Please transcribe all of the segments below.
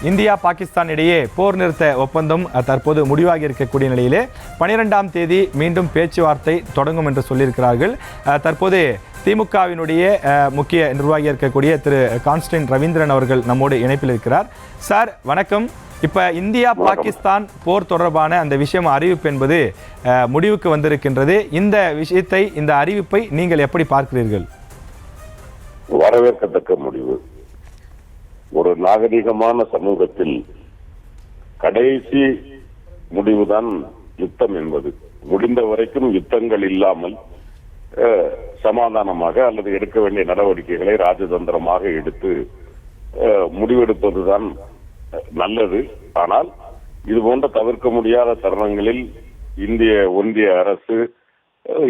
India Pakistan இடையே போர் நிறுத்த ஒப்பந்தம் தற்போது முடிவாகி இருக்கக்கூடிய நிலையிலே 12ஆம் தேதி மீண்டும் பேச்சுவார்த்தை தொடங்கும் என்று சொல்லியிருக்கிறார்கள். தற்போது திமுகவினுடைய முக்கிய நிர்வாகியாக இருக்கக்கூடிய திரு கான்ஸ்டன்ட் ரவீந்திரன் அவர்கள் நம்மோடு இணைப்பில் இருக்கிறார். சார் வணக்கம். இப்போ இந்தியா பாகிஸ்தான் போர் தொடர்பான அந்த விஷயம் அறிவிப்பு என்பது முடிவுக்கு வந்திருக்கின்றது. இந்த விஷயத்தை, இந்த அறிவிப்பை நீங்கள் எப்படி பார்க்கிறீர்கள்? வரவேற்கத்தக்க முடிவு. ஒரு நாகரிகமான சமூகத்தில் கடைசி முடிவுதான் யுத்தம் என்பது. முடிந்த வரைக்கும் யுத்தங்கள் இல்லாமல் சமாதானமாக அல்லது எடுக்க வேண்டிய நடவடிக்கைகளை ராஜதந்திரமாக எடுத்து முடிவெடுப்பதுதான் நல்லது. ஆனால் இது போன்ற தவிர்க்க முடியாத தருணங்களில் இந்திய ஒன்றிய அரசு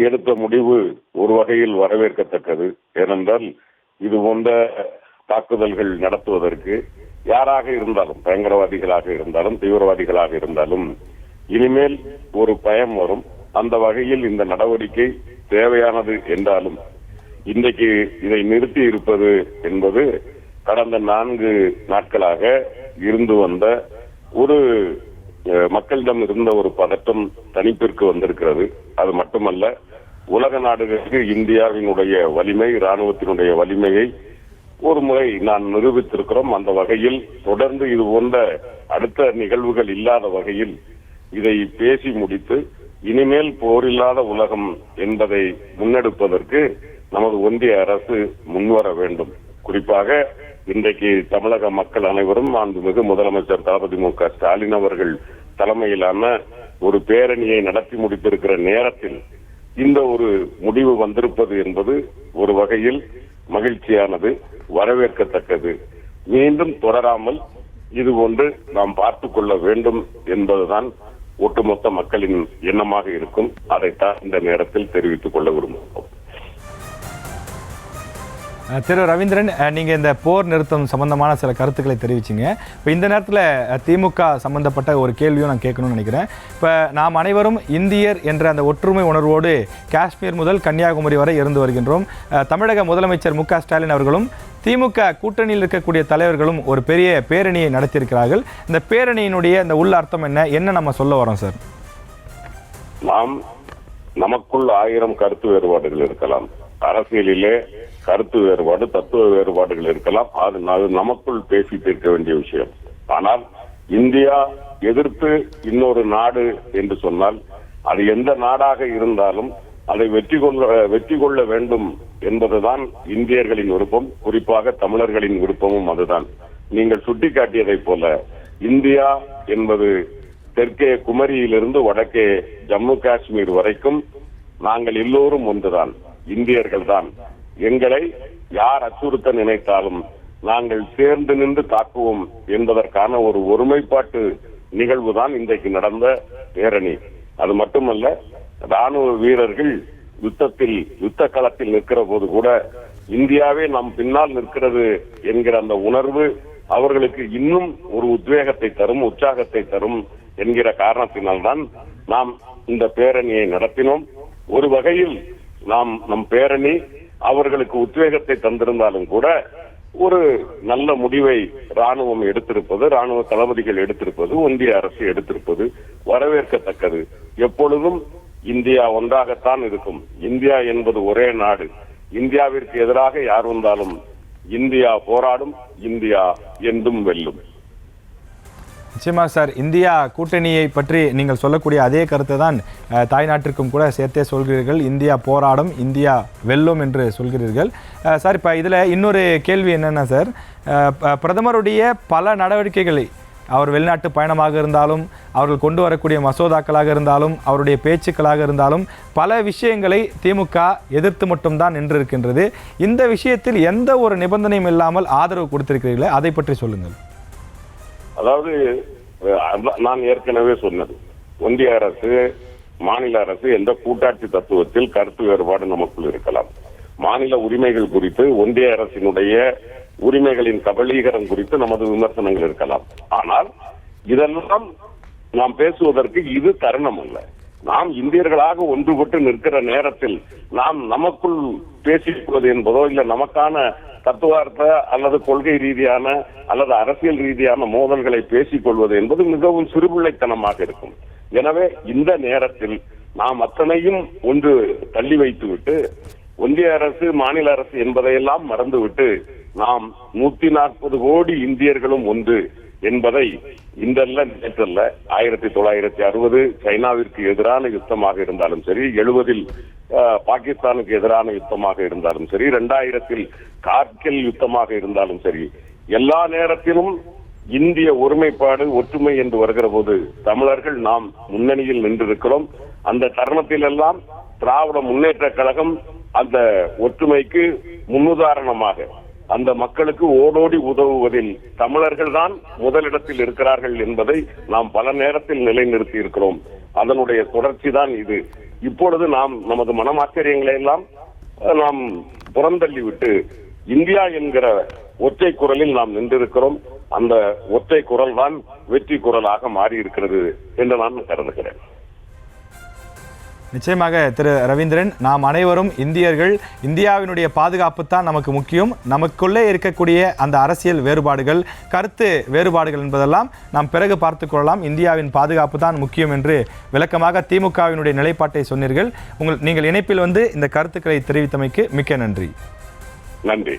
எடுத்த முடிவு ஒரு வகையில் வரவேற்கத்தக்கது. ஏனென்றால் இது போன்ற தாக்குதல்கள் நடத்துவதற்கு யாராக இருந்தாலும், பயங்கரவாதிகளாக இருந்தாலும் தீவிரவாதிகளாக இருந்தாலும் இனிமேல் ஒரு பயம் வரும். அந்த வகையில் இந்த நடவடிக்கை தேவையானது என்றாலும் இன்றைக்கு இதை நிறுத்தி இருப்பது என்பது கடந்த 4 நாட்களாக இருந்து வந்த ஒரு மக்களிடம் இருந்த ஒரு பதட்டம் தணிப்பிற்கு வந்திருக்கிறது. அது மட்டுமல்ல, உலக நாடுகளுக்கு இந்தியாவினுடைய வலிமை, இராணுவத்தினுடைய வலிமையை ஒரு முறை நான் நிரூபித்திருக்கிறோம். அந்த வகையில் தொடர்ந்து இது போன்ற அடுத்த நிகழ்வுகள் இல்லாத வகையில் இதை பேசி முடித்து இனிமேல் போரில்லாத உலகம் என்பதை முன்னெடுப்பதற்கு நமது ஒன்றிய அரசு முன்வர வேண்டும். குறிப்பாக இன்றைக்கு தமிழக மக்கள் அனைவரும் மாண்புமிகு முதலமைச்சர் தளபதி மு.க. ஸ்டாலின் அவர்கள் தலைமையிலான ஒரு பேரணியை நடத்தி முடித்திருக்கிற நேரத்தில் இந்த ஒரு முடிவு வந்திருப்பது என்பது ஒரு வகையில் மகிழ்ச்சியானது, வரவேற்கத்தக்கது. மீண்டும் தொடராமல் இது ஒன்று நாம் பார்த்துக் கொள்ள வேண்டும் என்பதுதான் ஒட்டுமொத்த மக்களின் எண்ணமாக இருக்கும். அதைத்தான் இந்த நேரத்தில் தெரிவித்துக் கொள்ள விரும்புகிறோம். திரு ரவீந்திரன், நீங்கள் இந்த போர் நிறுத்தம் சம்பந்தமான சில கருத்துக்களை தெரிவிச்சிங்க. இப்போ இந்த நேரத்தில் திமுக சம்பந்தப்பட்ட ஒரு கேள்வியும் நான் கேட்கணும்னு நினைக்கிறேன். இப்போ நாம் அனைவரும் இந்தியர் என்ற அந்த ஒற்றுமை உணர்வோடு காஷ்மீர் முதல் கன்னியாகுமரி வரை இருந்து வருகின்றோம். தமிழக முதலமைச்சர் மு.க. ஸ்டாலின் அவர்களும் திமுக கூட்டணியில் இருக்கக்கூடிய தலைவர்களும் ஒரு பெரிய பேரணியை நடத்தியிருக்கிறார்கள். இந்த பேரணியினுடைய இந்த உள்ள அர்த்தம் என்ன நம்ம சொல்ல வரோம் சார்? நமக்குள் 1000 கருத்து வேறுபாடுகள் இருக்கலாம். அரசியலிலே கருத்து வேறுபாடு, தத்துவ வேறுபாடுகள் இருக்கலாம். அது நமக்குள் பேசி தீர்க்க வேண்டிய விஷயம். ஆனால் இந்தியா எதிர்த்து இன்னொரு நாடு என்று சொன்னால் அது எந்த நாடாக இருந்தாலும் அதை வெற்றி கொள்ள வேண்டும் என்பதுதான் இந்தியர்களின் விருப்பம். குறிப்பாக தமிழர்களின் விருப்பமும் அதுதான். நீங்கள் சுட்டிக்காட்டியதை போல இந்தியா என்பது தெற்கே குமரியிலிருந்து வடக்கே ஜம்மு காஷ்மீர் வரைக்கும் நாங்கள் எல்லோரும் ஒன்றுதான், இந்தியர்கள் தான். எங்களை யார் அச்சுறுத்த நினைத்தாலும் நாங்கள் சேர்ந்து நின்று தாக்குவோம் என்பதற்கான ஒரு ஒருமைப்பாட்டு நிகழ்வுதான் இன்றைக்கு நடந்த பேரணி. அது மட்டுமல்ல, ராணுவ வீரர்கள் யுத்த களத்தில் நிற்கிற போது கூட இந்தியாவே நம் பின்னால் நிற்கிறது என்கிற அந்த உணர்வு அவர்களுக்கு இன்னும் ஒரு உத்வேகத்தை தரும், உற்சாகத்தை தரும் என்கிற காரணத்தினால்தான் நாம் இந்த பேரணியை நடத்தினோம். ஒரு வகையில் நம் பேரணி அவர்களுக்கு உத்வேகத்தை தந்திருந்தாலும் கூட ஒரு நல்ல முடிவை ராணுவம் எடுத்திருப்பது, ராணுவ தளபதிகள் எடுத்திருப்பது, ஒன்றிய அரசு எடுத்திருப்பது வரவேற்கத்தக்கது. எப்பொழுதும் இந்தியா ஒன்றாகத்தான் இருக்கும். இந்தியா என்பது ஒரே நாடு. இந்தியாவிற்கு எதிராக யார் வந்தாலும் இந்தியா போராடும், இந்தியா என்றும் வெல்லும். நிச்சயமாக சார், இந்தியா கூட்டணியை பற்றி நீங்கள் சொல்லக்கூடிய அதே கருத்தை தான் தாய்நாட்டிற்கும் கூட சேர்த்தே சொல்கிறீர்கள். இந்தியா போராடும், இந்தியா வெல்லும் என்று சொல்கிறீர்கள். சார், இப்போ இதில் இன்னொரு கேள்வி என்னென்னா சார், பிரதமருடைய பல நடவடிக்கைகளை, அவர் வெளிநாட்டு பயணமாக இருந்தாலும், அவர்கள் கொண்டு வரக்கூடிய மசோதாக்களாக இருந்தாலும், அவருடைய பேச்சுக்களாக இருந்தாலும் பல விஷயங்களை திமுக எதிர்த்து மட்டும்தான் நின்றிருக்கின்றது. இந்த விஷயத்தில் எந்த ஒரு நிபந்தனையும் இல்லாமல் ஆதரவு கொடுத்திருக்கிறீர்களே, அதை பற்றி சொல்லுங்கள். அதாவது நான் ஏற்கனவே சொன்னது, ஒன்றிய அரசு மாநில அரசு என்ற கூட்டாட்சி தத்துவத்தில் கருத்து வேறுபாடு நமக்குள் இருக்கலாம். மாநில உரிமைகள் குறித்து, ஒன்றிய அரசினுடைய உரிமைகளின் கபலீகரம் குறித்து நமது விமர்சனங்கள் இருக்கலாம். ஆனால் இதெல்லாம் நாம் பேசுவதற்கு இது தருணம் அல்ல. நாம் இந்தியர்களாக ஒன்றுபட்டு நிற்கிற நேரத்தில் நாம் நமக்குள் பேசிக்கொள்வது என்பதோ இல்ல நமக்கான தத்துவார்த்த அல்லது கொள்கை ரீதியான அல்லது அரசியல் ரீதியான மோதல்களை பேசிக் கொள்வது என்பது மிகவும் சிறுபிள்ளைத்தனமாக இருக்கும். எனவே இந்த நேரத்தில் நாம் அத்தனையும் ஒன்று தள்ளி வைத்துவிட்டு ஒன்றிய அரசு மாநில அரசு என்பதையெல்லாம் மறந்துவிட்டு நாம் 140 கோடி இந்தியர்களும் ஒன்று என்பதை இன்றல்ல நேற்றல்ல 1960 சைனாவிற்கு எதிரான யுத்தமாக இருந்தாலும் சரி, 70 பாகிஸ்தானுக்கு எதிரான யுத்தமாக இருந்தாலும் சரி, 2000 கார்கில் யுத்தமாக இருந்தாலும் சரி, எல்லா நேரத்திலும் இந்திய ஒருமைப்பாடு ஒற்றுமை என்று வருகிற போது தமிழர்கள் நாம் முன்னணியில் நின்றிருக்கிறோம். அந்த தருணத்தில் எல்லாம் திராவிட முன்னேற்ற கழகம் அந்த ஒற்றுமைக்கு முன்னுதாரணமாக அந்த மக்களுக்கு ஓடோடி உதவுவதில் தமிழர்கள் தான் முதலிடத்தில் இருக்கிறார்கள் என்பதை நாம் பல நேரத்தில் நிலைநிறுத்தி இருக்கிறோம். அதனுடைய தொடர்ச்சி தான் இது. இப்பொழுது நாம் நமது மனமாச்சரியங்களை எல்லாம் நாம் புறந்தள்ளிவிட்டு இந்தியா என்கிற ஒற்றை குரலில் நாம் நின்றிருக்கிறோம். அந்த ஒற்றை குரல் தான் வெற்றி குரலாக மாறி இருக்கிறது என்று நான் கருதுகிறேன். நிச்சயமாக திரு ரவீந்திரன், நாம் அனைவரும் இந்தியர்கள், இந்தியாவினுடைய பாதுகாப்பு தான் நமக்கு முக்கியம். நமக்குள்ளே இருக்கக்கூடிய அந்த அரசியல் வேறுபாடுகள், கருத்து வேறுபாடுகள் என்பதெல்லாம் நாம் பிறகு பார்த்து கொள்ளலாம். இந்தியாவின் பாதுகாப்பு தான் முக்கியம் என்று விளக்கமாக திமுகவினுடைய நிலைப்பாட்டை சொன்னீர்கள். நீங்கள் இணைப்பில் வந்து இந்த கருத்துக்களை தெரிவித்தமைக்கு மிக்க நன்றி. நன்றி.